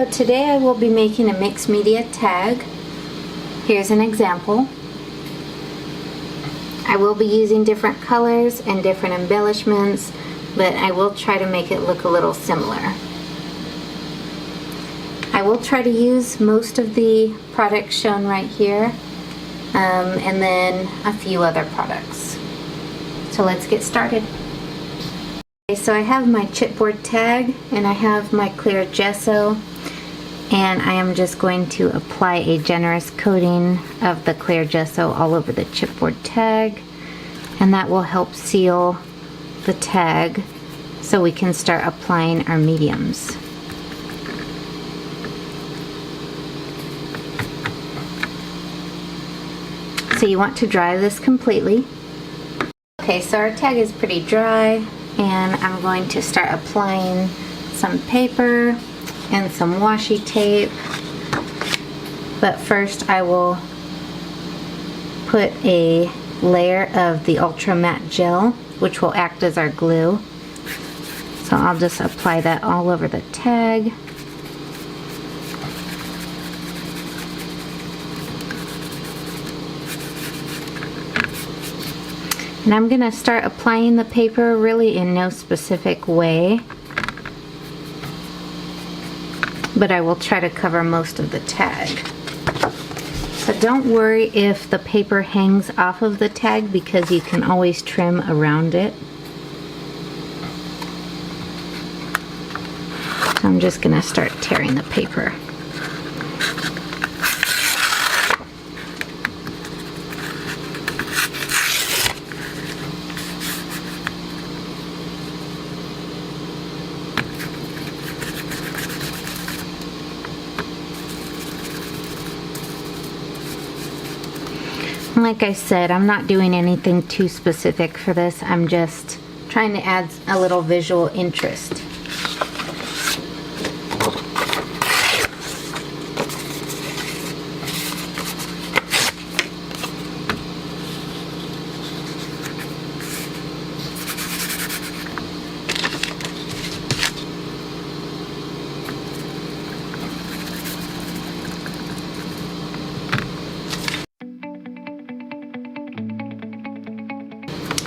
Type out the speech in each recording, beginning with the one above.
So today I will be making a mixed media tag. Here's an example. I will be using different colors and different embellishments, but I will try to make it look a little similar. I will try to use most of the products shown right here, and then a few other products. So let's get started. Okay, so I have my chipboard tag and I have my clear gesso, and I am just going to apply a generous coating of the clear gesso all over the chipboard tag, and that will help seal the tag so we can start applying our mediums. So you want to dry this completely. Okay, so our tag is pretty dry, and I'm going to start applying some paper and some washi tape. But first I will put a layer of the ultra matte gel, which will act as our glue. So I'll just apply that all over the tag. And I'm going to start applying the paper really in no specific way, but I will try to cover most of the tag. So don't worry if the paper hangs off of the tag, because you can always trim around it. So I'm just going to start tearing the paper. Like I said, I'm not doing anything too specific for this. I'm just trying to add a little visual interest.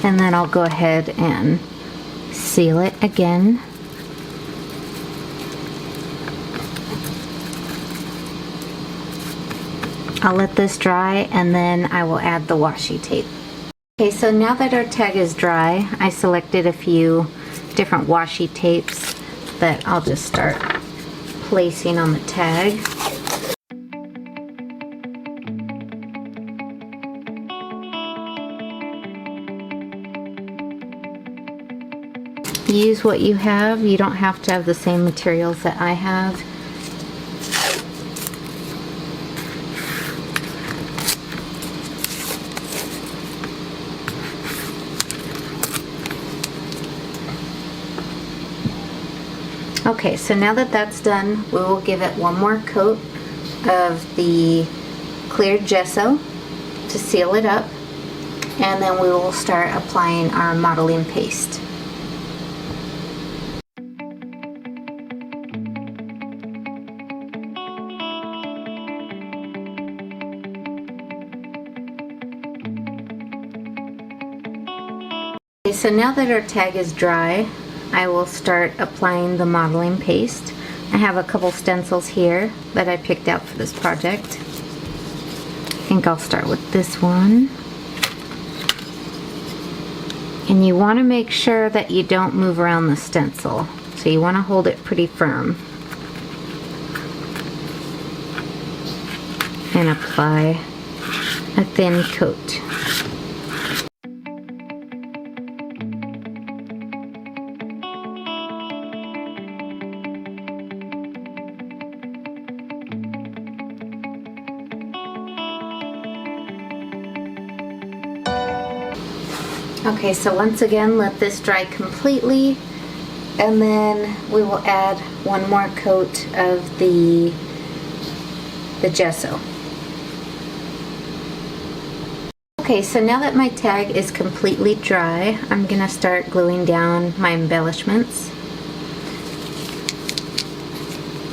And then I'll go ahead and seal it again. I'll let this dry, and then I will add the washi tape. Okay, so now that our tag is dry, I selected a few different washi tapes that I'll just start placing on the tag. Use what you have. You don't have to have the same materials that I have. Okay, so now that that's done, we will give it one more coat of the clear gesso to seal it up, and then we will start applying our modeling paste. Okay, so now that our tag is dry, I will start applying the modeling paste. I have a couple stencils here that I picked out for this project. I think I'll start with this one. And you want to make sure that you don't move around the stencil. So you want to hold it pretty firm. And apply a thin coat. Okay, so once again, let this dry completely, and then we will add one more coat of the gesso. Okay, so now that my tag is completely dry, I'm gonna start gluing down my embellishments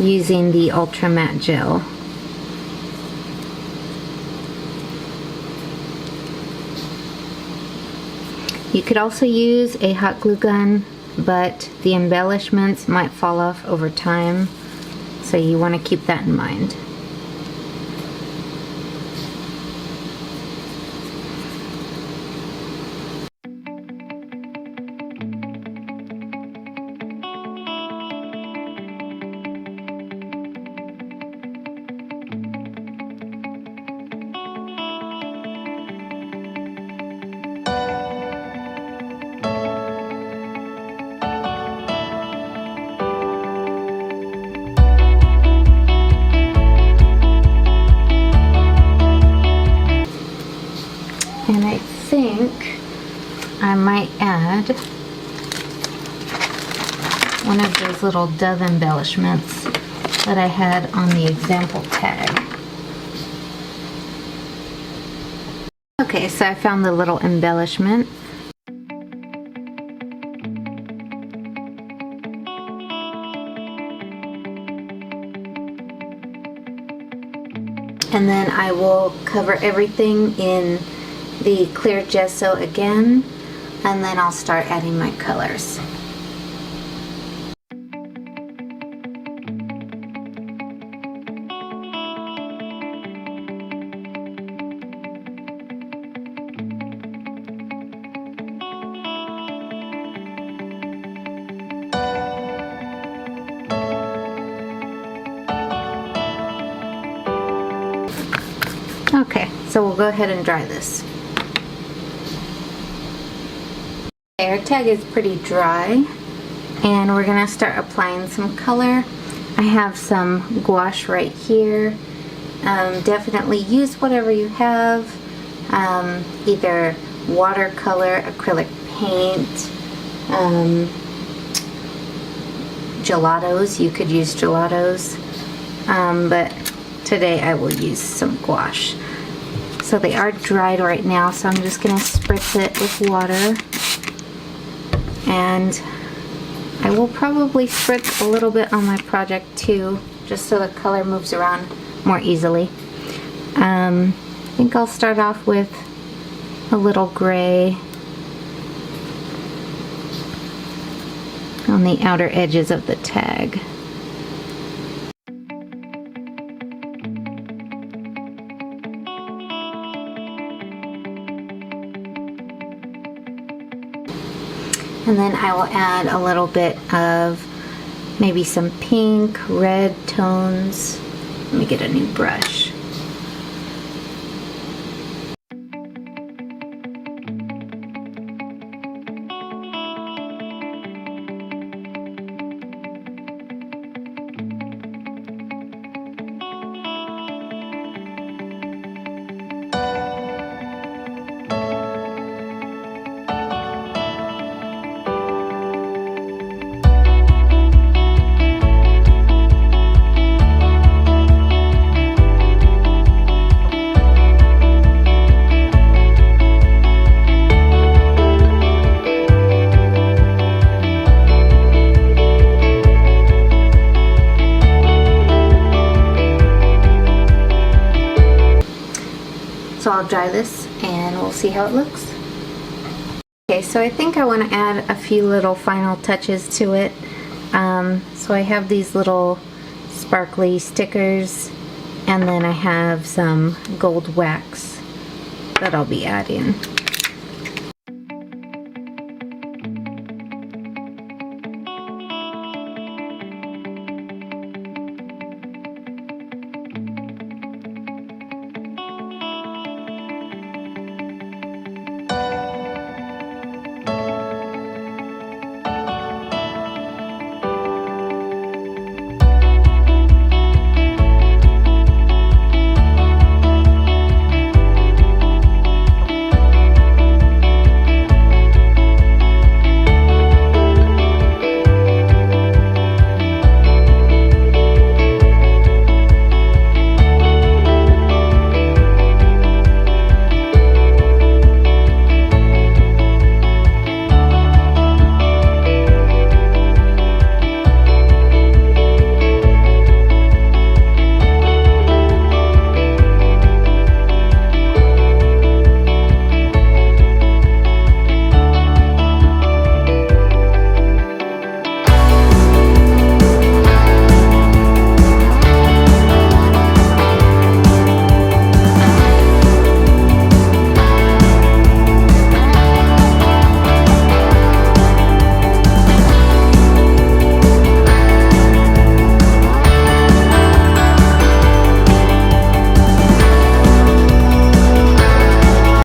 using the Ultra Matte Gel. You could also use a hot glue gun, but the embellishments might fall off over time, so you want to keep that in mind. And I think I might add one of those little dove embellishments that I had on the example tag. Okay, so I found the little embellishment. And then I will cover everything in the clear gesso again, and then I'll start adding my colors. Okay, so we'll go ahead and dry this. Our tag is pretty dry, and we're gonna start applying some color. I have some gouache right here. Definitely use whatever you have, either watercolor, acrylic paint, gelatos. You could use gelatos, but today I will use some gouache. So they are dried right now, so I'm just gonna spritz it with water. And I will probably spritz a little bit on my project too, just so the color moves around more easily. I think I'll start off with a little gray on the outer edges of the tag. And then I will add a little bit of maybe some pink, red tones. Let me get a new brush. So I'll dry this and we'll see how it looks. Okay, so I think I want to add a few little final touches to it. So I have these little sparkly stickers, and then I have some gold wax that I'll be adding.